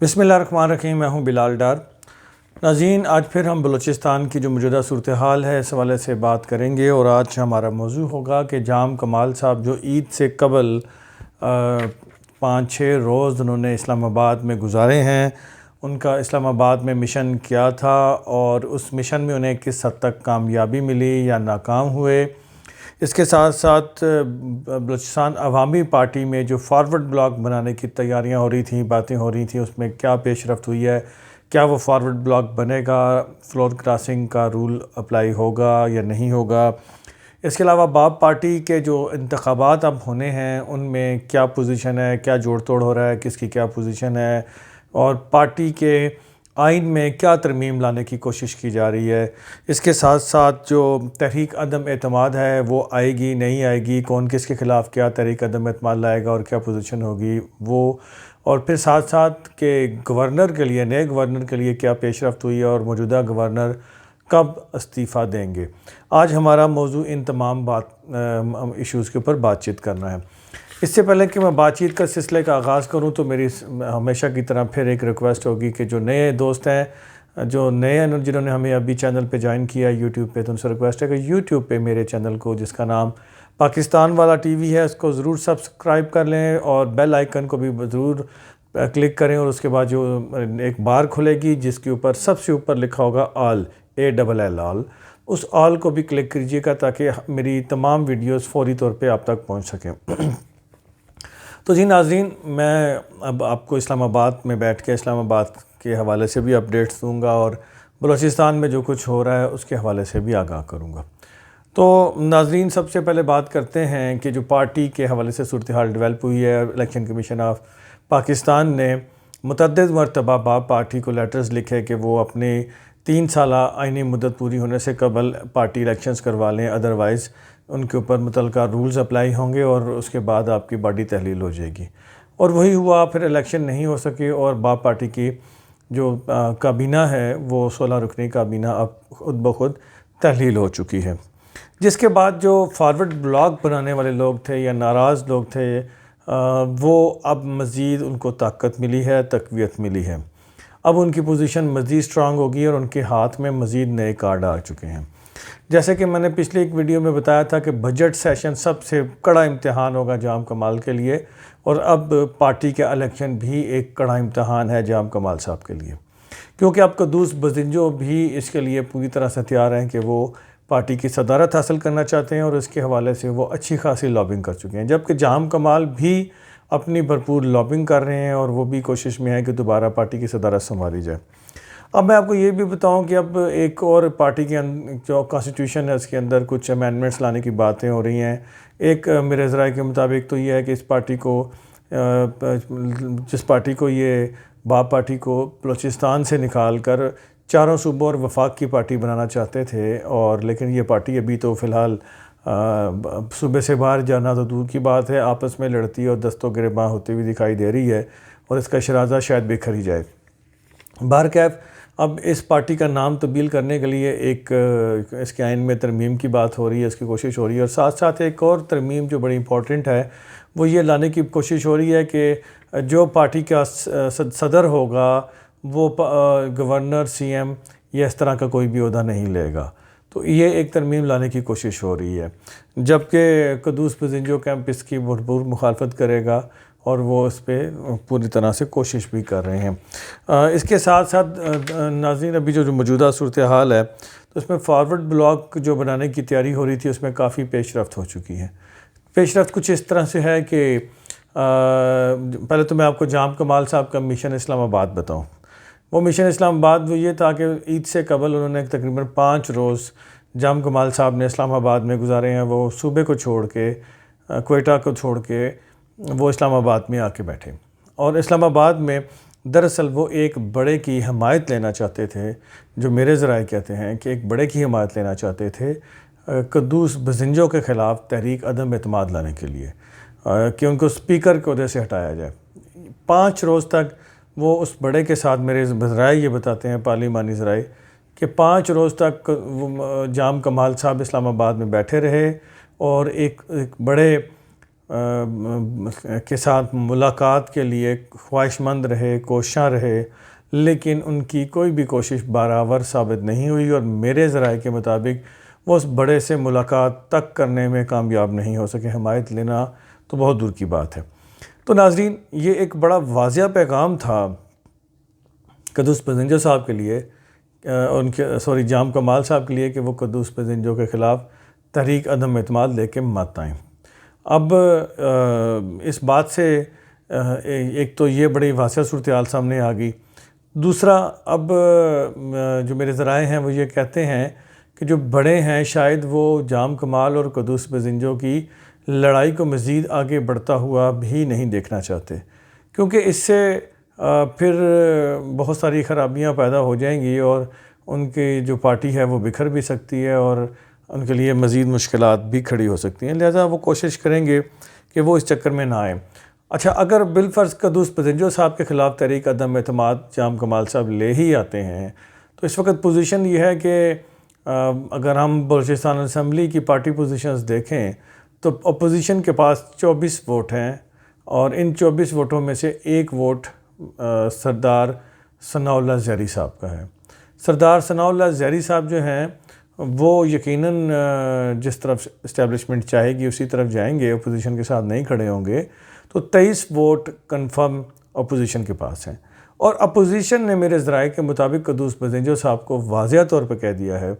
بسم اللہ الرحمن الرحیم۔ میں ہوں بلال ڈار۔ ناظرین، آج پھر ہم بلوچستان کی جو موجودہ صورتحال ہے اس حوالے سے بات کریں گے، اور آج ہمارا موضوع ہوگا کہ جام کمال صاحب جو عید سے قبل 5-6 روز انہوں نے اسلام آباد میں گزارے ہیں، ان کا اسلام آباد میں مشن کیا تھا اور اس مشن میں انہیں کس حد تک کامیابی ملی یا ناکام ہوئے۔ اس کے ساتھ ساتھ بلوچستان عوامی پارٹی میں جو فارورڈ بلاک بنانے کی تیاریاں ہو رہی تھیں، باتیں ہو رہی تھیں، اس میں کیا پیش رفت ہوئی ہے، کیا وہ فارورڈ بلاک بنے گا، فلور کراسنگ کا رول اپلائی ہوگا یا نہیں ہوگا۔ اس کے علاوہ باب پارٹی کے جو انتخابات اب ہونے ہیں ان میں کیا پوزیشن ہے، کیا جوڑ توڑ ہو رہا ہے، کس کی کیا پوزیشن ہے، اور پارٹی کے آئین میں کیا ترمیم لانے کی کوشش کی جا رہی ہے۔ اس کے ساتھ ساتھ جو تحریک عدم اعتماد ہے وہ آئے گی نہیں آئے گی، کون کس کے خلاف کیا تحریک عدم اعتماد لائے گا اور کیا پوزیشن ہوگی وہ، اور پھر ساتھ ساتھ کہ گورنر کے لیے، نئے گورنر کے لیے کیا پیش رفت ہوئی ہے اور موجودہ گورنر کب استعفیٰ دیں گے۔ آج ہمارا موضوع ان تمام ایشوز کے اوپر بات چیت کرنا ہے۔ اس سے پہلے کہ میں بات چیت کا سلسلے کا آغاز کروں تو میری ہمیشہ کی طرح پھر ایک ریکویسٹ ہوگی کہ جو نئے دوست ہیں، جو نئے جنہوں نے ہمیں ابھی چینل پہ جوائن کیا یوٹیوب پہ، تو ان سے ریکویسٹ ہے کہ یوٹیوب پہ میرے چینل کو، جس کا نام پاکستان والا ٹی وی ہے، اس کو ضرور سبسکرائب کر لیں اور بیل آئیکن کو بھی ضرور کلک کریں، اور اس کے بعد جو ایک بار کھلے گی جس کے اوپر سب سے اوپر لکھا ہوگا آل ALL آل، اس آل کو بھی کلک کیجیے گا تاکہ میری تمام ویڈیوز فوری طور پہ آپ تک پہنچ سکیں۔ تو جی ناظرین، میں اب آپ کو اسلام آباد میں بیٹھ کے اسلام آباد کے حوالے سے بھی اپڈیٹس دوں گا اور بلوچستان میں جو کچھ ہو رہا ہے اس کے حوالے سے بھی آگاہ کروں گا۔ تو ناظرین، سب سے پہلے بات کرتے ہیں کہ جو پارٹی کے حوالے سے صورتحال ڈیولپ ہوئی ہے۔ الیکشن کمیشن آف پاکستان نے متعدد مرتبہ باب پارٹی کو لیٹرز لکھے کہ وہ اپنے 3 سالہ آئینی مدت پوری ہونے سے قبل پارٹی الیکشنز کروا لیں، ادروائز ان کے اوپر متعلقہ رولز اپلائی ہوں گے اور اس کے بعد آپ کی باڈی تحلیل ہو جائے گی، اور وہی ہوا۔ پھر الیکشن نہیں ہو سکے اور باب پارٹی کی جو کابینہ ہے وہ 16 رکنی کابینہ اب خود بخود تحلیل ہو چکی ہے، جس کے بعد جو فارورڈ بلاک بنانے والے لوگ تھے یا ناراض لوگ تھے وہ اب مزید ان کو طاقت ملی ہے، تقویت ملی ہے۔ اب ان کی پوزیشن مزید سٹرانگ ہوگی اور ان کے ہاتھ میں مزید نئے کارڈ آ چکے ہیں۔ جیسے کہ میں نے پچھلی ایک ویڈیو میں بتایا تھا کہ بجٹ سیشن سب سے کڑا امتحان ہوگا جام کمال کے لیے، اور اب پارٹی کا الیکشن بھی ایک کڑا امتحان ہے جام کمال صاحب کے لیے، کیونکہ اب قدوس بزنجو بھی اس کے لیے پوری طرح سے تیار ہیں کہ وہ پارٹی کی صدارت حاصل کرنا چاہتے ہیں، اور اس کے حوالے سے وہ اچھی خاصی لابنگ کر چکے ہیں، جبکہ جام کمال بھی اپنی بھرپور لابنگ کر رہے ہیں اور وہ بھی کوشش میں ہے کہ دوبارہ پارٹی کی صدارت سنبھالی جائے۔ اب میں آپ کو یہ بھی بتاؤں کہ اب ایک اور پارٹی کے جو کانسٹیٹیوشن ہے اس کے اندر کچھ امینڈمنٹس لانے کی باتیں ہو رہی ہیں۔ ایک میرے ذرائع کے مطابق تو یہ ہے کہ اس پارٹی کو، جس پارٹی کو یہ باب پارٹی کو بلوچستان سے نکال کر چاروں صوبوں اور وفاق کی پارٹی بنانا چاہتے تھے، اور لیکن یہ پارٹی ابھی تو فی الحال صوبے سے باہر جانا تو دور کی بات ہے، آپس میں لڑتی اور دست و گریباں ہوتی ہوئی دکھائی دے رہی ہے، اور اس کا شرازہ شاید بکھر ہی جائے۔ بہرکیف اب اس پارٹی کا نام تبدیل کرنے کے لیے ایک اس کے آئین میں ترمیم کی بات ہو رہی ہے، اس کی کوشش ہو رہی ہے، اور ساتھ ساتھ ایک اور ترمیم جو بڑی امپورٹنٹ ہے وہ یہ لانے کی کوشش ہو رہی ہے کہ جو پارٹی کا صدر ہوگا وہ گورنر، CM یا اس طرح کا کوئی بھی عہدہ نہیں لے گا، تو یہ ایک ترمیم لانے کی کوشش ہو رہی ہے، جبکہ قدوس بزنجو کیمپ اس کی بھرپور مخالفت کرے گا اور وہ اس پہ پوری طرح سے کوشش بھی کر رہے ہیں۔ اس کے ساتھ ساتھ ناظرین، ابھی جو موجودہ صورتحال ہے تو اس میں فارورڈ بلاک جو بنانے کی تیاری ہو رہی تھی اس میں کافی پیش رفت ہو چکی ہے۔ پیش رفت کچھ اس طرح سے ہے کہ پہلے تو میں آپ کو جام کمال صاحب کا مشن اسلام آباد بتاؤں۔ وہ مشن اسلام آباد وہ یہ تھا کہ عید سے قبل انہوں نے تقریباً 5 روز جام کمال صاحب نے اسلام آباد میں گزارے ہیں۔ وہ صوبے کو چھوڑ کے، کوئٹہ کو چھوڑ کے وہ اسلام آباد میں آ کے بیٹھے، اور اسلام آباد میں دراصل وہ ایک بڑے کی حمایت لینا چاہتے تھے، جو میرے ذرائع کہتے ہیں کہ ایک بڑے کی حمایت لینا چاہتے تھے قدوس بزنجو کے خلاف تحریک عدم اعتماد لانے کے لیے، کہ ان کو اسپیکر کے عہدے سے ہٹایا جائے۔ 5 روز تک وہ اس بڑے کے ساتھ، میرے ذرائع یہ بتاتے ہیں، پارلیمانی ذرائع، کہ 5 روز تک جام کمال صاحب اسلام آباد میں بیٹھے رہے، اور ایک بڑے کے ساتھ ملاقات کے لیے خواہش مند رہے، کوشاں رہے، لیکن ان کی کوئی بھی کوشش برابر ثابت نہیں ہوئی، اور میرے ذرائع کے مطابق وہ اس بڑے سے ملاقات تک کرنے میں کامیاب نہیں ہو سکے۔ حمایت لینا تو بہت دور کی بات ہے۔ تو ناظرین، یہ ایک بڑا واضح پیغام تھا قدوس پزنجو صاحب کے لیے، ان کے جام کمال صاحب کے لیے، کہ وہ قدوس پزنجو کے خلاف تحریک عدم اعتماد لے کے مت آئیں۔ اب اس بات سے ایک تو یہ بڑی واضح صورتحال سامنے آ گئی، دوسرا اب جو میرے ذرائع ہیں وہ یہ کہتے ہیں کہ جو بڑے ہیں شاید وہ جام کمال اور قدوس پزنجو کی لڑائی کو مزید آگے بڑھتا ہوا بھی نہیں دیکھنا چاہتے، کیونکہ اس سے پھر بہت ساری خرابیاں پیدا ہو جائیں گی، اور ان کی جو پارٹی ہے وہ بکھر بھی سکتی ہے، اور ان کے لیے مزید مشکلات بھی کھڑی ہو سکتی ہیں، لہذا وہ کوشش کریں گے کہ وہ اس چکر میں نہ آئیں۔ اچھا، اگر بالفرض قدوس پزنجو صاحب کے خلاف تحریک عدم اعتماد جام کمال صاحب لے ہی آتے ہیں، تو اس وقت پوزیشن یہ ہے کہ اگر ہم بلوچستان اسمبلی کی پارٹی پوزیشنز دیکھیں تو اپوزیشن کے پاس 24 ووٹ ہیں، اور ان 24 ووٹوں میں سے ایک ووٹ سردار ثناء اللہ زہری صاحب کا ہے۔ سردار ثناء اللہ زہری صاحب جو ہیں وہ یقیناً جس طرف اسٹیبلشمنٹ چاہے گی اسی طرف جائیں گے، اپوزیشن کے ساتھ نہیں کھڑے ہوں گے، تو 23 ووٹ کنفرم اپوزیشن کے پاس ہیں، اور اپوزیشن نے میرے ذرائع کے مطابق قدوس پزنجو صاحب کو واضح طور پہ کہہ دیا ہے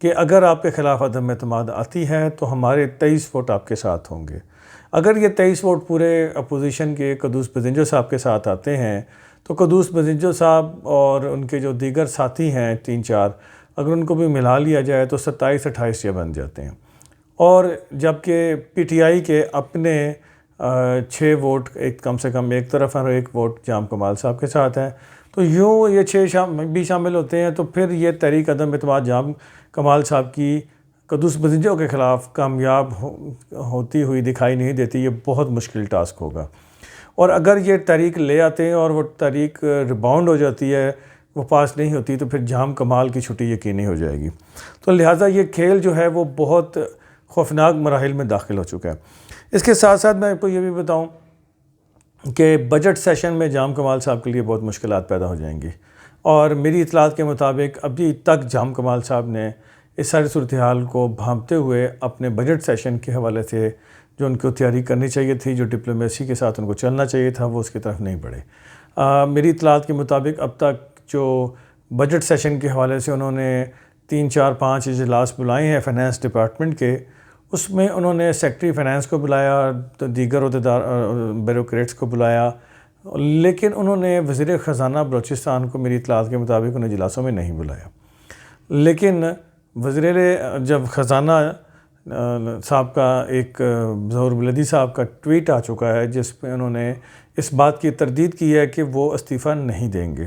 کہ اگر آپ کے خلاف عدم اعتماد آتی ہے تو ہمارے 23 ووٹ آپ کے ساتھ ہوں گے۔ اگر یہ 23 ووٹ پورے اپوزیشن کے قدوس پزنجو صاحب کے ساتھ آتے ہیں تو قدوس پزنجو صاحب اور ان کے جو دیگر ساتھی ہیں 3-4، اگر ان کو بھی ملا لیا جائے تو 27-28 یہ بن جاتے ہیں، اور جبکہ پی ٹی آئی کے اپنے 6 ووٹ کم سے کم ایک طرف ہیں اور 1 ووٹ جام کمال صاحب کے ساتھ ہیں، تو یوں یہ 6 بھی شامل ہوتے ہیں، تو پھر یہ تحریک عدم اعتماد جام کمال صاحب کی قدوس پزنجو کے خلاف کامیاب ہوتی ہوئی دکھائی نہیں دیتی۔ یہ بہت مشکل ٹاسک ہوگا، اور اگر یہ تحریک لے آتے ہیں اور وہ تحریک ریباؤنڈ ہو جاتی ہے، وہ پاس نہیں ہوتی، تو پھر جام کمال کی چھٹی یقینی ہو جائے گی۔ تو لہٰذا یہ کھیل جو ہے وہ بہت خوفناک مراحل میں داخل ہو چکا ہے۔ اس کے ساتھ ساتھ میں آپ کو یہ بھی بتاؤں کہ بجٹ سیشن میں جام کمال صاحب کے لیے بہت مشکلات پیدا ہو جائیں گی، اور میری اطلاعات کے مطابق ابھی تک جام کمال صاحب نے اس ساری صورتحال کو بھانپتے ہوئے اپنے بجٹ سیشن کے حوالے سے جو ان کو تیاری کرنی چاہیے تھی، جو ڈپلومیسی کے ساتھ ان کو چلنا چاہیے تھا، وہ اس کی طرف نہیں بڑھے۔ میری اطلاعات کے مطابق اب تک جو بجٹ سیشن کے حوالے سے انہوں نے 3-4-5 اجلاس بلائے ہیں فائنانس ڈپارٹمنٹ کے، اس میں انہوں نے سیکٹری فائنانس کو بلایا، دیگر عہدیدار بیوروکریٹس کو بلایا، لیکن انہوں نے وزیر خزانہ بلوچستان کو میری اطلاعات کے مطابق ان اجلاسوں میں نہیں بلایا۔ لیکن وزیر جب خزانہ صاحب کا ایک ظہور بلدی صاحب کا ٹویٹ آ چکا ہے جس پہ انہوں نے اس بات کی تردید کی ہے کہ وہ استعفیٰ نہیں دیں گے،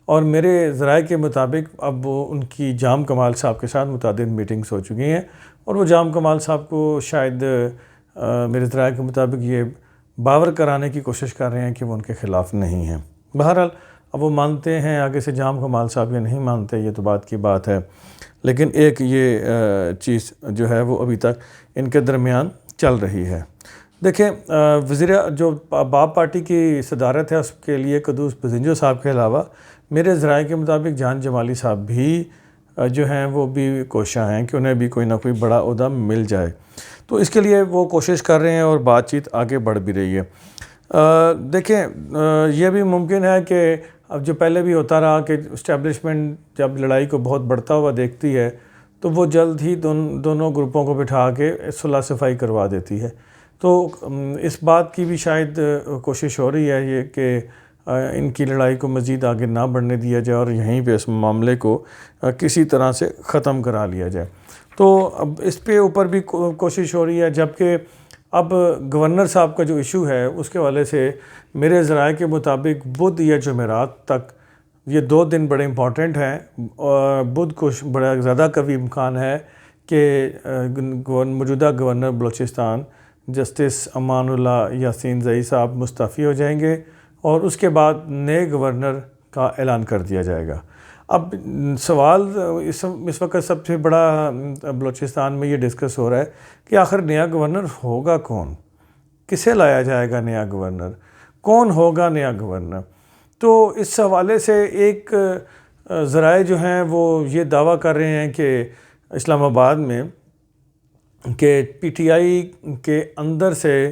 اور میرے ذرائع کے مطابق اب وہ ان کی جام کمال صاحب کے ساتھ متعدد میٹنگز ہو چکی ہیں، اور وہ جام کمال صاحب کو شاید میرے ذرائع کے مطابق یہ باور کرانے کی کوشش کر رہے ہیں کہ وہ ان کے خلاف نہیں ہیں۔ بہرحال اب وہ مانتے ہیں آگے سے جام کمال صاحب یا نہیں مانتے، یہ تو بات کی بات ہے، لیکن ایک یہ چیز جو ہے وہ ابھی تک ان کے درمیان چل رہی ہے۔ دیکھیں، وزیر جو باب پارٹی کی صدارت ہے اس کے لیے قدوس پزنجو صاحب کے علاوہ میرے ذرائع کے مطابق جان جمالی صاحب بھی جو ہیں وہ بھی کوشاں ہیں کہ انہیں بھی کوئی نہ کوئی بڑا عہدہ مل جائے، تو اس کے لیے وہ کوشش کر رہے ہیں اور بات چیت آگے بڑھ بھی رہی ہے۔ دیکھیں، یہ بھی ممکن ہے کہ اب جو پہلے بھی ہوتا رہا کہ اسٹیبلشمنٹ جب لڑائی کو بہت بڑھتا ہوا دیکھتی ہے تو وہ جلد ہی دونوں گروپوں کو بٹھا کے صلح صفائی کروا دیتی ہے، تو اس بات کی بھی شاید کوشش ہو رہی ہے یہ کہ ان کی لڑائی کو مزید آگے نہ بڑھنے دیا جائے اور یہیں پہ اس معاملے کو کسی طرح سے ختم کرا لیا جائے۔ تو اب اس پہ اوپر بھی کوشش ہو رہی ہے، جبکہ اب گورنر صاحب کا جو ایشو ہے اس کے حوالے سے میرے ذرائع کے مطابق بدھ یا جمعرات تک یہ 2 دن بڑے امپورٹنٹ ہیں، اور بدھ کو بڑا زیادہ قوی امکان ہے کہ موجودہ گورنر بلوچستان جسٹس امان اللہ یاسین زئی صاحب مستعفی ہو جائیں گے، اور اس کے بعد نئے گورنر کا اعلان کر دیا جائے گا۔ اب سوال اس وقت سب سے بڑا بلوچستان میں یہ ڈسکس ہو رہا ہے کہ آخر نیا گورنر ہوگا کون؟ کسے لایا جائے گا نیا گورنر، کون ہوگا نیا گورنر؟ تو اس حوالے سے ایک ذرائع جو ہیں وہ یہ دعویٰ کر رہے ہیں کہ اسلام آباد میں کہ پی ٹی آئی کے اندر سے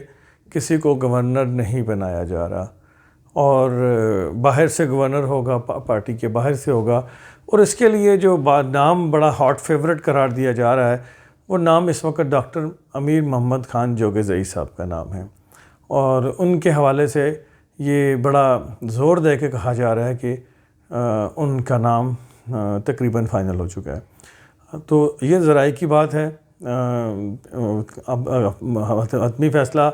کسی کو گورنر نہیں بنایا جا رہا، اور باہر سے گورنر ہوگا، پارٹی کے باہر سے ہوگا، اور اس کے لیے جو نام بڑا ہاٹ فیورٹ قرار دیا جا رہا ہے وہ نام اس وقت ڈاکٹر امیر محمد خان جوگزئی صاحب کا نام ہے، اور ان کے حوالے سے یہ بڑا زور دے کے کہا جا رہا ہے کہ ان کا نام تقریباً فائنل ہو چکا ہے۔ تو یہ ذرائع کی بات ہے، اب حتمی فیصلہ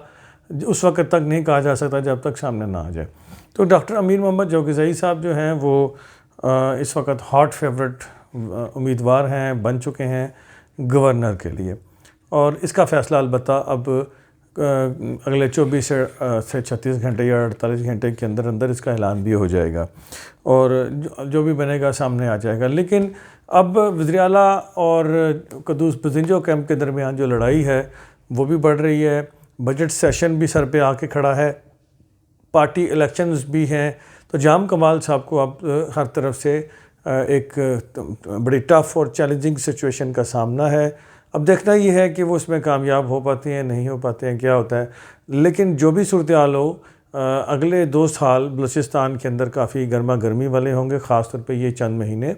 اس وقت تک نہیں کہا جا سکتا جب تک سامنے نہ آ جائے۔ تو ڈاکٹر امیر محمد جوگزئی صاحب جو ہیں وہ اس وقت ہاٹ فیورٹ امیدوار ہیں، بن چکے ہیں گورنر کے لیے، اور اس کا فیصلہ البتہ اب اگلے 24 سے 36 گھنٹے یا 48 گھنٹے کے اندر اندر اس کا اعلان بھی ہو جائے گا، اور جو بھی بنے گا سامنے آ جائے گا۔ لیکن اب وزیر اعلیٰ اور قدوس بزنجو کیمپ کے درمیان جو لڑائی ہے وہ بھی بڑھ رہی ہے، بجٹ سیشن بھی سر پہ آ کے کھڑا ہے، پارٹی الیکشنز بھی ہیں، تو جام کمال صاحب کو اب ہر طرف سے ایک بڑی ٹف اور چیلنجنگ سچویشن کا سامنا ہے۔ اب دیکھنا یہ ہے کہ وہ اس میں کامیاب ہو پاتے ہیں، نہیں ہو پاتے ہیں، کیا ہوتا ہے۔ لیکن جو بھی صورتحال ہو، اگلے 2 سال بلوچستان کے اندر کافی گرما گرمی والے ہوں گے، خاص طور پہ یہ چند مہینے،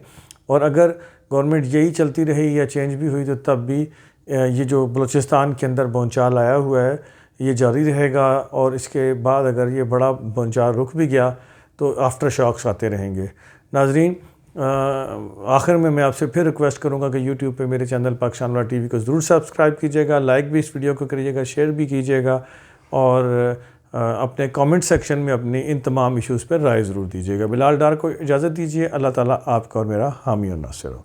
اور اگر گورنمنٹ یہی چلتی رہی یا چینج بھی ہوئی تو تب بھی یہ جو بلوچستان کے اندر بونچال آیا ہوا ہے یہ جاری رہے گا، اور اس کے بعد اگر یہ بڑا بونچال رک بھی گیا تو آفٹر شاکس آتے رہیں گے۔ ناظرین، آخر میں آپ سے پھر ریکویسٹ کروں گا کہ یوٹیوب پہ میرے چینل پاکستان والا ٹی وی کو ضرور سبسکرائب کیجیے گا، لائک بھی اس ویڈیو کو کریے گا، شیئر بھی کیجیے گا، اور اپنے کامنٹ سیکشن میں اپنی ان تمام ایشوز پر رائے ضرور دیجیے گا۔ بلال ڈار کو اجازت دیجیے۔ اللہ تعالیٰ آپ کا اور میرا حامی اور ناصر ہو۔